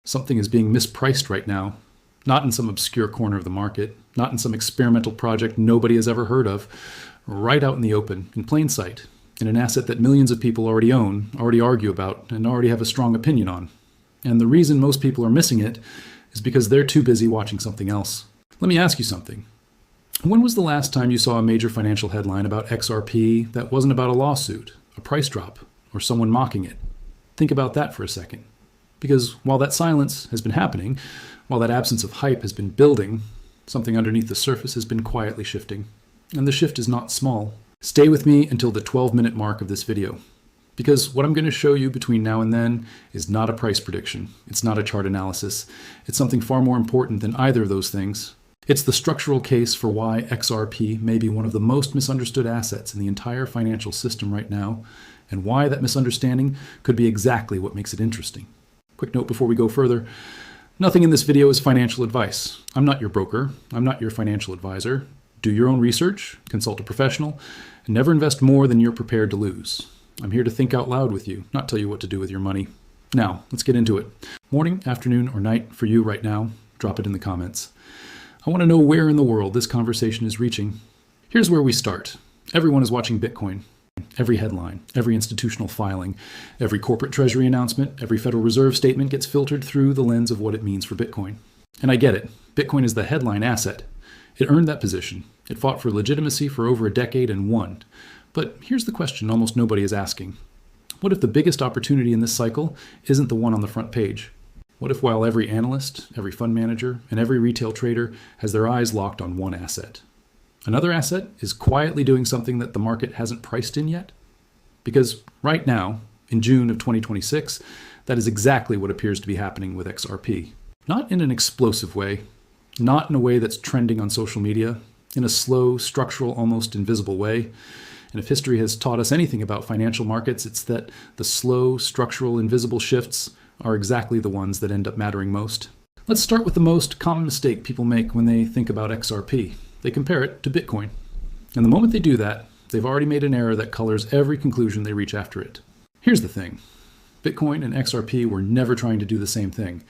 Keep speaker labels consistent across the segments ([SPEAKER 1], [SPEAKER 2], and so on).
[SPEAKER 1] Something is being mispriced right now, not in some obscure corner of the market, not in some experimental project nobody has ever heard of, right out in the open, in plain sight, in an asset that millions of people already own, already argue about, and already have a strong opinion on. And the reason most people are missing it is because they're too busy watching something else. Let me ask you something. When was the last time you saw a major financial headline about XRP that wasn't about a lawsuit, a price drop, or someone mocking it? Think about that for a second. Because while that silence has been happening, while that absence of hype has been building, something underneath the surface has been quietly shifting. And the shift is not small. Stay with me until the 12-minute mark of this video. Because what I'm going to show you between now and then is not a price prediction. It's not a chart analysis. It's something far more important than either of those things. It's the structural case for why XRP may be one of the most misunderstood assets in the entire financial system right now, and why that misunderstanding could be exactly what makes it interesting. Quick note before we go further. Nothing in this video is financial advice. I'm not your broker. I'm not your financial advisor. Do your own research, consult a professional, and never invest more than you're prepared to lose. I'm here to think out loud with you, not tell you what to do with your money. Now, let's get into it. Morning, afternoon, or night for you right now, drop it in the comments. I want to know where in the world this conversation is reaching. Here's where we start. Everyone is watching Bitcoin. Every headline, every institutional filing, every corporate treasury announcement, every Federal Reserve statement gets filtered through the lens of what it means for Bitcoin. And I get it. Bitcoin is the headline asset. It earned that position. It fought for legitimacy for over a decade and won. But here's the question almost nobody is asking. What if the biggest opportunity in this cycle isn't the one on the front page? What if while every analyst, every fund manager, and every retail trader has their eyes locked on one asset, another asset is quietly doing something that the market hasn't priced in yet? Because right now, in June of 2026, that is exactly what appears to be happening with XRP. Not in an explosive way, not in a way that's trending on social media, in a slow, structural, almost invisible way. And if history has taught us anything about financial markets, it's that the slow, structural, invisible shifts are exactly the ones that end up mattering most. Let's start with the most common mistake people make when they think about XRP. They compare it to Bitcoin. And the moment they do that, they've already made an error that colors every conclusion they reach after it. Here's the thing. Bitcoin and XRP were never trying to do the same thing.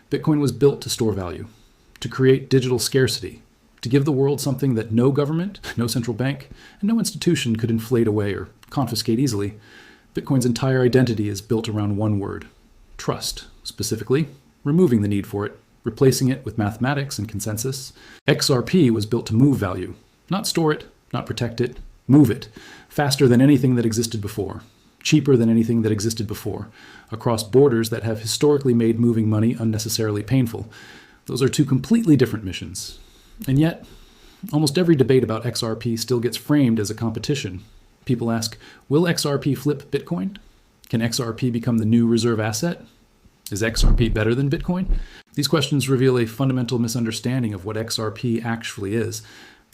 [SPEAKER 1] Bitcoin was built to store value, to create digital scarcity, to give the world something that no government, no central bank, and no institution could inflate away or confiscate easily. Bitcoin's entire identity is built around one word: trust, specifically removing the need for it, replacing it with mathematics and consensus. XRP was built to move value, not store it, not protect it, move it, faster than anything that existed before, cheaper than anything that existed before, across borders that have historically made moving money unnecessarily painful. Those are two completely different missions. And yet, almost every debate about XRP still gets framed as a competition. People ask, will XRP flip Bitcoin? Can XRP become the new reserve asset? Is XRP better than Bitcoin? These questions reveal a fundamental misunderstanding of what XRP actually is.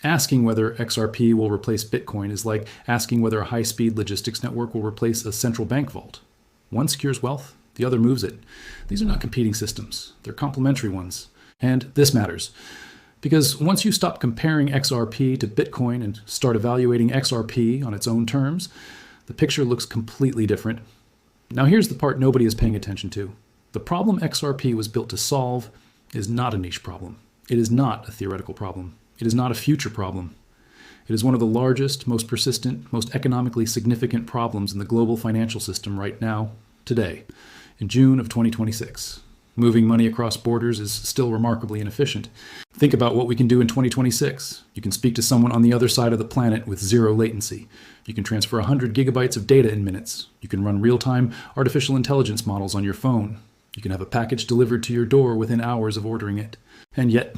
[SPEAKER 1] Asking whether XRP will replace Bitcoin is like asking whether a high-speed logistics network will replace a central bank vault. One secures wealth, the other moves it. These are not competing systems. They're complementary ones. And this matters. Because once you stop comparing XRP to Bitcoin and start evaluating XRP on its own terms, the picture looks completely different. Now here's the part nobody is paying attention to. The problem XRP was built to solve is not a niche problem. It is not a theoretical problem. It is not a future problem. It is one of the largest, most persistent, most economically significant problems in the global financial system right now, today, in June of 2026. Moving money across borders is still remarkably inefficient. Think about what we can do in 2026. You can speak to someone on the other side of the planet with zero latency. You can transfer 100 gigabytes of data in minutes. You can run real-time artificial intelligence models on your phone. You can have a package delivered to your door within hours of ordering it. And yet,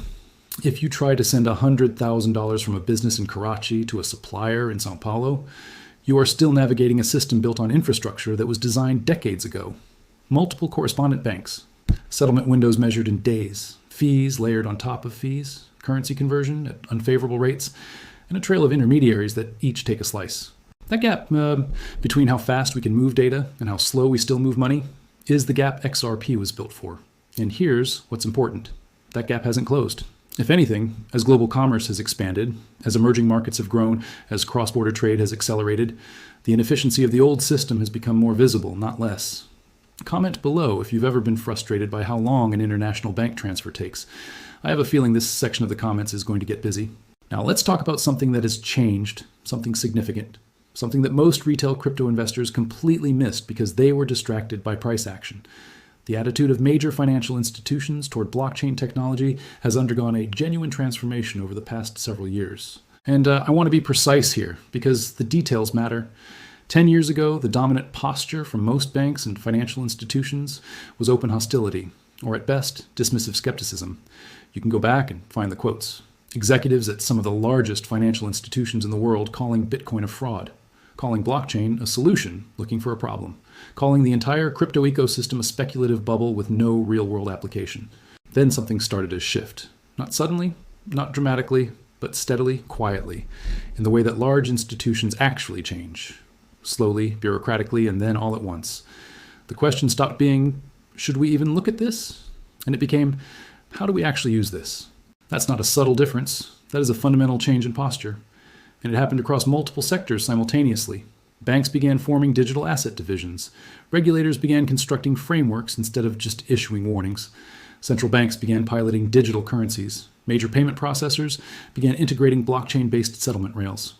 [SPEAKER 1] if you try to send $100,000 from a business in Karachi to a supplier in Sao Paulo, you are still navigating a system built on infrastructure that was designed decades ago. Multiple correspondent banks, settlement windows measured in days, fees layered on top of fees, currency conversion at unfavorable rates, and a trail of intermediaries that each take a slice. That gap between how fast we can move data and how slow we still move money is the gap XRP was built for. And here's what's important. That gap hasn't closed. If anything, as global commerce has expanded, as emerging markets have grown, as cross-border trade has accelerated, the inefficiency of the old system has become more visible, not less. Comment below if you've ever been frustrated by how long an international bank transfer takes. I have a feeling this section of the comments is going to get busy. Now let's talk about something that has changed, something significant, something that most retail crypto investors completely missed because they were distracted by price action. The attitude of major financial institutions toward blockchain technology has undergone a genuine transformation over the past several years. And I want to be precise here because the details matter. 10 years ago, the dominant posture from most banks and financial institutions was open hostility, or at best, dismissive skepticism. You can go back and find the quotes. Executives at some of the largest financial institutions in the world calling Bitcoin a fraud, calling blockchain a solution looking for a problem, calling the entire crypto ecosystem a speculative bubble with no real-world application. Then something started to shift. Not suddenly, not dramatically, but steadily, quietly, in the way that large institutions actually change. Slowly, bureaucratically, and then all at once. The question stopped being, should we even look at this? And it became, how do we actually use this? That's not a subtle difference. That is a fundamental change in posture. And it happened across multiple sectors simultaneously. Banks began forming digital asset divisions. Regulators began constructing frameworks instead of just issuing warnings. Central banks began piloting digital currencies. Major payment processors began integrating blockchain-based settlement rails.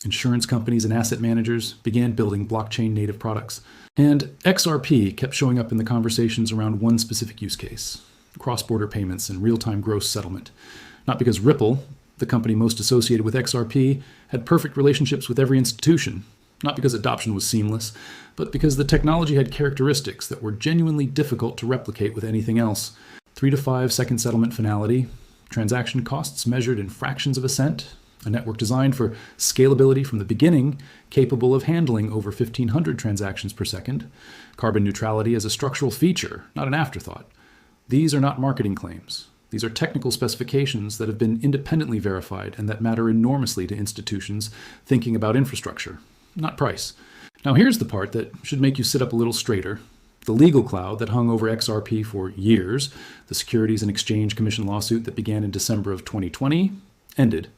[SPEAKER 1] Insurance companies and asset managers began building blockchain-native products. And XRP kept showing up in the conversations around one specific use case: cross-border payments and real-time gross settlement. Not because Ripple, the company most associated with XRP, had perfect relationships with every institution. Not because adoption was seamless, but because the technology had characteristics that were genuinely difficult to replicate with anything else. 3 to 5 second settlement finality, transaction costs measured in fractions of a cent, a network designed for scalability from the beginning, capable of handling over 1,500 transactions per second, carbon neutrality as a structural feature, not an afterthought. These are not marketing claims. These are technical specifications that have been independently verified and that matter enormously to institutions thinking about infrastructure, not price. Now here's the part that should make you sit up a little straighter. The legal cloud that hung over XRP for years, the Securities and Exchange Commission lawsuit that began in December of 2020, ended.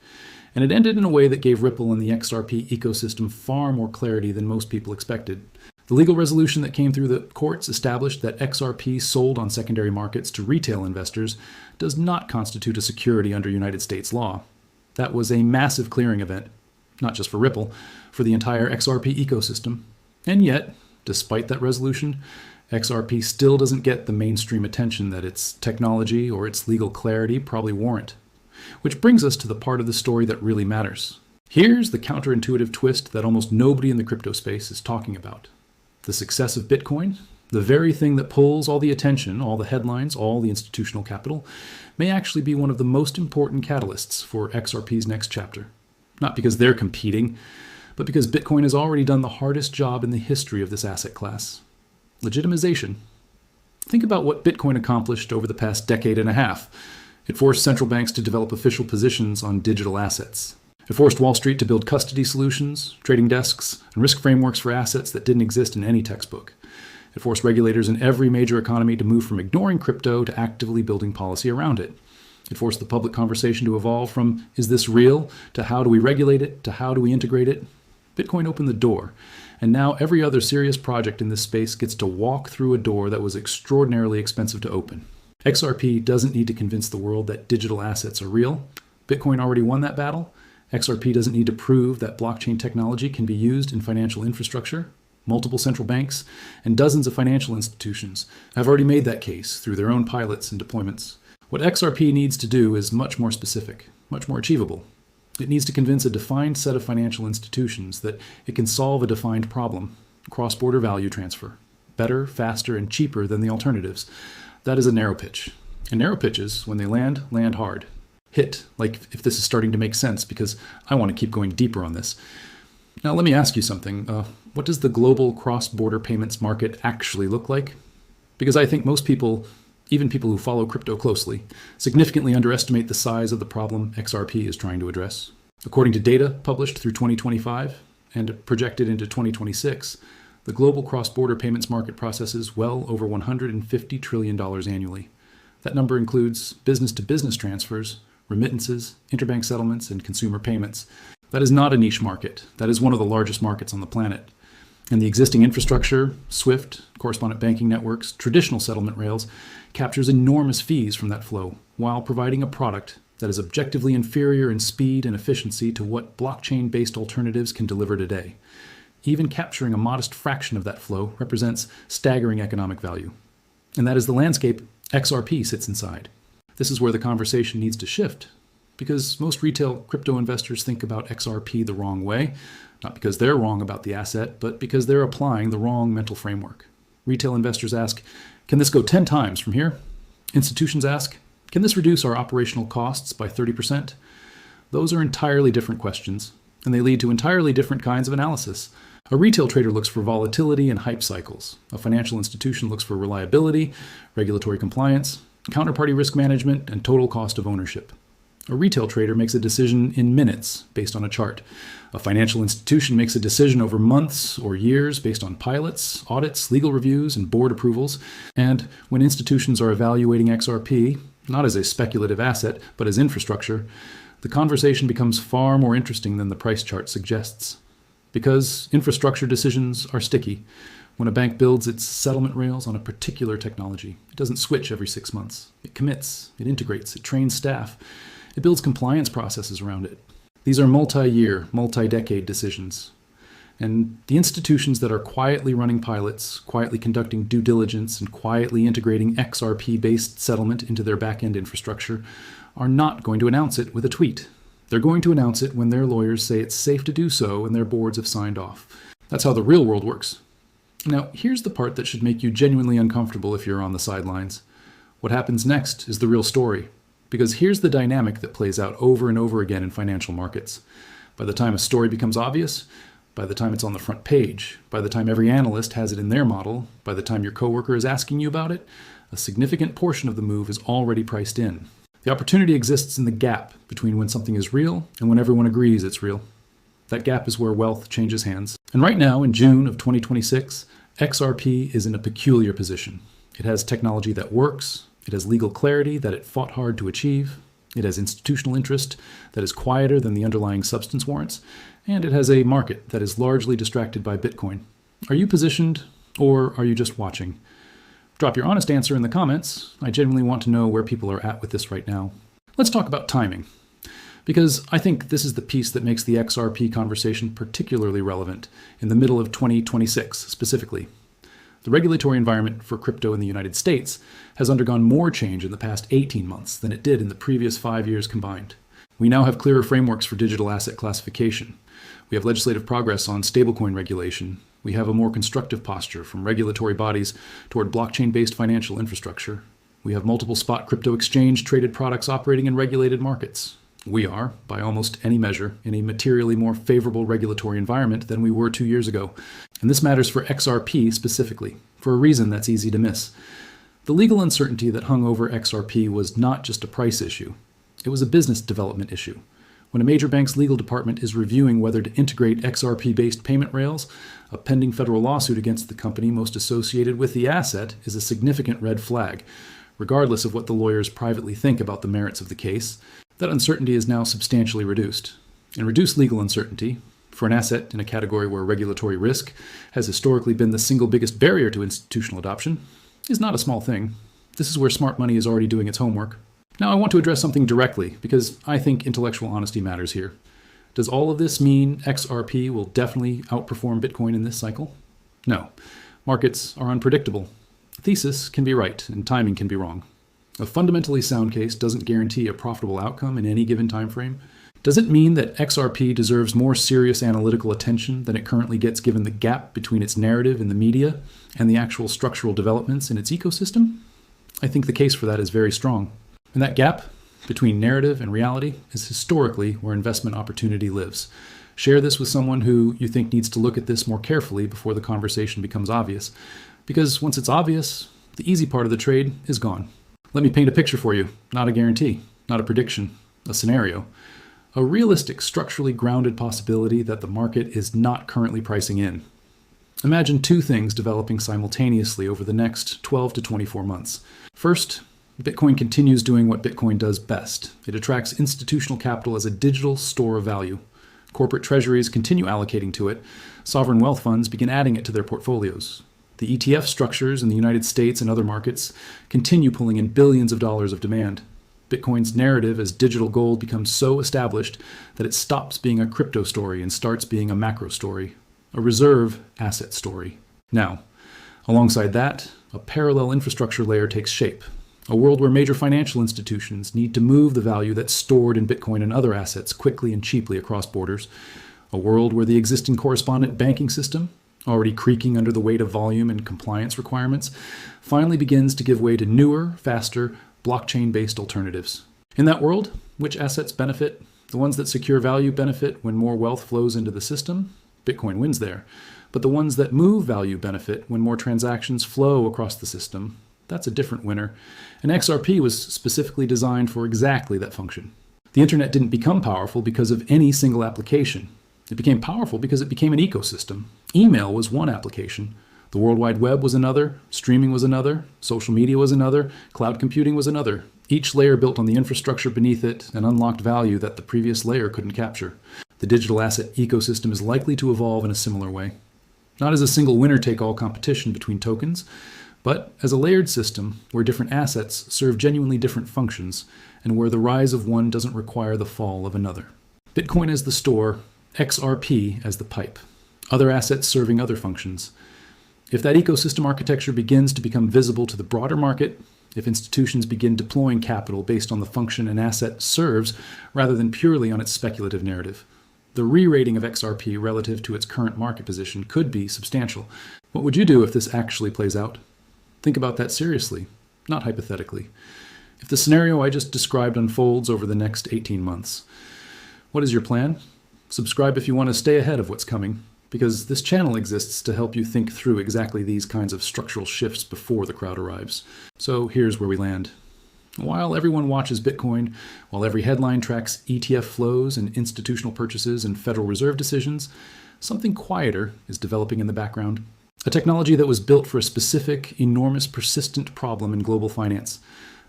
[SPEAKER 1] And it ended in a way that gave Ripple and the XRP ecosystem far more clarity than most people expected. The legal resolution that came through the courts established that XRP sold on secondary markets to retail investors does not constitute a security under United States law. That was a massive clearing event, not just for Ripple, for the entire XRP ecosystem. And yet, despite that resolution, XRP still doesn't get the mainstream attention that its technology or its legal clarity probably warrant. Which brings us to the part of the story that really matters. Here's the counterintuitive twist that almost nobody in the crypto space is talking about. The success of Bitcoin, the very thing that pulls all the attention, all the headlines, all the institutional capital, may actually be one of the most important catalysts for XRP's next chapter. Not because they're competing, but because Bitcoin has already done the hardest job in the history of this asset class. Legitimization. Think about what Bitcoin accomplished over the past decade and a half. It forced central banks to develop official positions on digital assets. It forced Wall Street to build custody solutions, trading desks, and risk frameworks for assets that didn't exist in any textbook. It forced regulators in every major economy to move from ignoring crypto to actively building policy around it. It forced the public conversation to evolve from, is this real, to how do we regulate it, to how do we integrate it? Bitcoin opened the door, and now every other serious project in this space gets to walk through a door that was extraordinarily expensive to open. XRP doesn't need to convince the world that digital assets are real. Bitcoin already won that battle. XRP doesn't need to prove that blockchain technology can be used in financial infrastructure. Multiple central banks and dozens of financial institutions have already made that case through their own pilots and deployments. What XRP needs to do is much more specific, much more achievable. It needs to convince a defined set of financial institutions that it can solve a defined problem, cross-border value transfer, better, faster, and cheaper than the alternatives. That is a narrow pitch. And narrow pitches, when they land hard. Hit, like if this is starting to make sense, because I want to keep going deeper on this. Now let me ask you something. What does the global cross-border payments market actually look like? Because I think most people, even people who follow crypto closely, significantly underestimate the size of the problem XRP is trying to address. According to data published through 2025 and projected into 2026, the global cross-border payments market processes well over $150 trillion annually. That number includes business-to-business transfers, remittances, interbank settlements, and consumer payments. That is not a niche market. That is one of the largest markets on the planet. And the existing infrastructure, SWIFT, correspondent banking networks, traditional settlement rails, captures enormous fees from that flow while providing a product that is objectively inferior in speed and efficiency to what blockchain-based alternatives can deliver today. Even capturing a modest fraction of that flow represents staggering economic value. And that is the landscape XRP sits inside. This is where the conversation needs to shift, because most retail crypto investors think about XRP the wrong way, not because they're wrong about the asset, but because they're applying the wrong mental framework. Retail investors ask, can this go 10 times from here? Institutions ask, can this reduce our operational costs by 30%? Those are entirely different questions, and they lead to entirely different kinds of analysis. A retail trader looks for volatility and hype cycles. A financial institution looks for reliability, regulatory compliance, counterparty risk management, and total cost of ownership. A retail trader makes a decision in minutes based on a chart. A financial institution makes a decision over months or years based on pilots, audits, legal reviews, and board approvals. And when institutions are evaluating XRP, not as a speculative asset, but as infrastructure, the conversation becomes far more interesting than the price chart suggests. Because infrastructure decisions are sticky. When a bank builds its settlement rails on a particular technology, it doesn't switch every 6 months. It commits, it integrates, it trains staff. It builds compliance processes around it. These are multi-year, multi-decade decisions. And the institutions that are quietly running pilots, quietly conducting due diligence, and quietly integrating XRP-based settlement into their back-end infrastructure are not going to announce it with a tweet. They're going to announce it when their lawyers say it's safe to do so and their boards have signed off. That's how the real world works. Now, here's the part that should make you genuinely uncomfortable if you're on the sidelines. What happens next is the real story. Because here's the dynamic that plays out over and over again in financial markets. By the time a story becomes obvious, by the time it's on the front page, by the time every analyst has it in their model, by the time your coworker is asking you about it, a significant portion of the move is already priced in. The opportunity exists in the gap between when something is real and when everyone agrees it's real. That gap is where wealth changes hands. And right now, in June of 2026, XRP is in a peculiar position. It has technology that works. It has legal clarity that it fought hard to achieve. It has institutional interest that is quieter than the underlying substance warrants. And it has a market that is largely distracted by Bitcoin. Are you positioned, or are you just watching? Drop your honest answer in the comments. I genuinely want to know where people are at with this right now. Let's talk about timing, because I think this is the piece that makes the XRP conversation particularly relevant in the middle of 2026 specifically. The regulatory environment for crypto in the United States has undergone more change in the past 18 months than it did in the previous 5 years combined. We now have clearer frameworks for digital asset classification. We have legislative progress on stablecoin regulation. We have a more constructive posture from regulatory bodies toward blockchain-based financial infrastructure. We have multiple spot crypto exchange-traded products operating in regulated markets. We are, by almost any measure, in a materially more favorable regulatory environment than we were 2 years ago. And this matters for XRP specifically, for a reason that's easy to miss. The legal uncertainty that hung over XRP was not just a price issue. It was a business development issue. When a major bank's legal department is reviewing whether to integrate XRP-based payment rails, a pending federal lawsuit against the company most associated with the asset is a significant red flag. Regardless of what the lawyers privately think about the merits of the case, that uncertainty is now substantially reduced. And reduced legal uncertainty, for an asset in a category where regulatory risk has historically been the single biggest barrier to institutional adoption, is not a small thing. This is where smart money is already doing its homework. Now I want to address something directly, because I think intellectual honesty matters here. Does all of this mean XRP will definitely outperform Bitcoin in this cycle? No. Markets are unpredictable. The thesis can be right, and timing can be wrong. A fundamentally sound case doesn't guarantee a profitable outcome in any given time frame. Does it mean that XRP deserves more serious analytical attention than it currently gets given the gap between its narrative in the media and the actual structural developments in its ecosystem? I think the case for that is very strong. And that gap between narrative and reality is historically where investment opportunity lives. Share this with someone who you think needs to look at this more carefully before the conversation becomes obvious. Because once it's obvious, the easy part of the trade is gone. Let me paint a picture for you, not a guarantee, not a prediction, a scenario. A realistic, structurally grounded possibility that the market is not currently pricing in. Imagine two things developing simultaneously over the next 12 to 24 months. First, Bitcoin continues doing what Bitcoin does best. It attracts institutional capital as a digital store of value. Corporate treasuries continue allocating to it. Sovereign wealth funds begin adding it to their portfolios. The ETF structures in the United States and other markets continue pulling in billions of dollars of demand. Bitcoin's narrative as digital gold becomes so established that it stops being a crypto story and starts being a macro story, a reserve asset story. Now, alongside that, a parallel infrastructure layer takes shape. A world where major financial institutions need to move the value that's stored in Bitcoin and other assets quickly and cheaply across borders. A world where the existing correspondent banking system, already creaking under the weight of volume and compliance requirements, finally begins to give way to newer, faster, blockchain-based alternatives. In that world, which assets benefit? The ones that secure value benefit when more wealth flows into the system? Bitcoin wins there. But the ones that move value benefit when more transactions flow across the system? That's a different winner. And XRP was specifically designed for exactly that function. The internet didn't become powerful because of any single application. It became powerful because it became an ecosystem. Email was one application. The World Wide Web was another, streaming was another, social media was another, cloud computing was another. Each layer built on the infrastructure beneath it and unlocked value that the previous layer couldn't capture. The digital asset ecosystem is likely to evolve in a similar way. Not as a single winner-take-all competition between tokens, but as a layered system where different assets serve genuinely different functions and where the rise of one doesn't require the fall of another. Bitcoin as the store, XRP as the pipe. Other assets serving other functions. If that ecosystem architecture begins to become visible to the broader market, if institutions begin deploying capital based on the function an asset serves rather than purely on its speculative narrative, the re-rating of XRP relative to its current market position could be substantial. What would you do if this actually plays out? Think about that seriously, not hypothetically. If the scenario I just described unfolds over the next 18 months, what is your plan? Subscribe if you want to stay ahead of what's coming, because this channel exists to help you think through exactly these kinds of structural shifts before the crowd arrives. So here's where we land. While everyone watches Bitcoin, while every headline tracks ETF flows and institutional purchases and Federal Reserve decisions, something quieter is developing in the background. A technology that was built for a specific, enormous, persistent problem in global finance.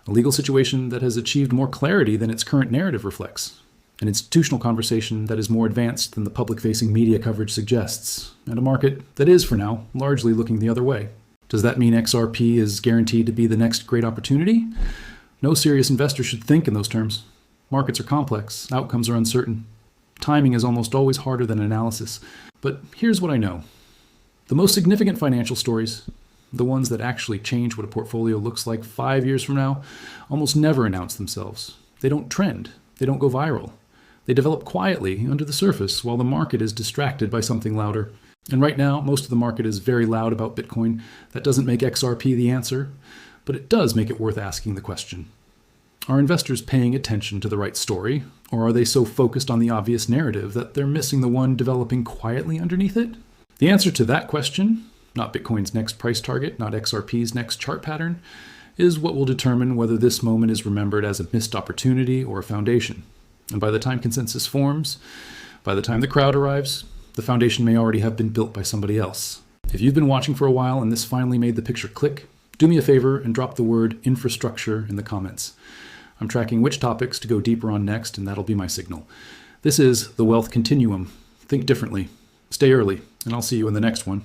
[SPEAKER 1] A legal situation that has achieved more clarity than its current narrative reflects. An institutional conversation that is more advanced than the public-facing media coverage suggests, and a market that is, for now, largely looking the other way. Does that mean XRP is guaranteed to be the next great opportunity? No serious investor should think in those terms. Markets are complex, outcomes are uncertain. Timing is almost always harder than analysis. But here's what I know. The most significant financial stories, the ones that actually change what a portfolio looks like 5 years from now, almost never announce themselves. They don't trend. They don't go viral. They develop quietly under the surface while the market is distracted by something louder. And right now, most of the market is very loud about Bitcoin. That doesn't make XRP the answer, but it does make it worth asking the question. Are investors paying attention to the right story, or are they so focused on the obvious narrative that they're missing the one developing quietly underneath it? The answer to that question, not Bitcoin's next price target, not XRP's next chart pattern, is what will determine whether this moment is remembered as a missed opportunity or a foundation. And by the time consensus forms, by the time the crowd arrives, the foundation may already have been built by somebody else. If you've been watching for a while and this finally made the picture click, do me a favor and drop the word infrastructure in the comments. I'm tracking which topics to go deeper on next, and that'll be my signal. This is the Wealth Continuum. Think differently. Stay early, and I'll see you in the next one.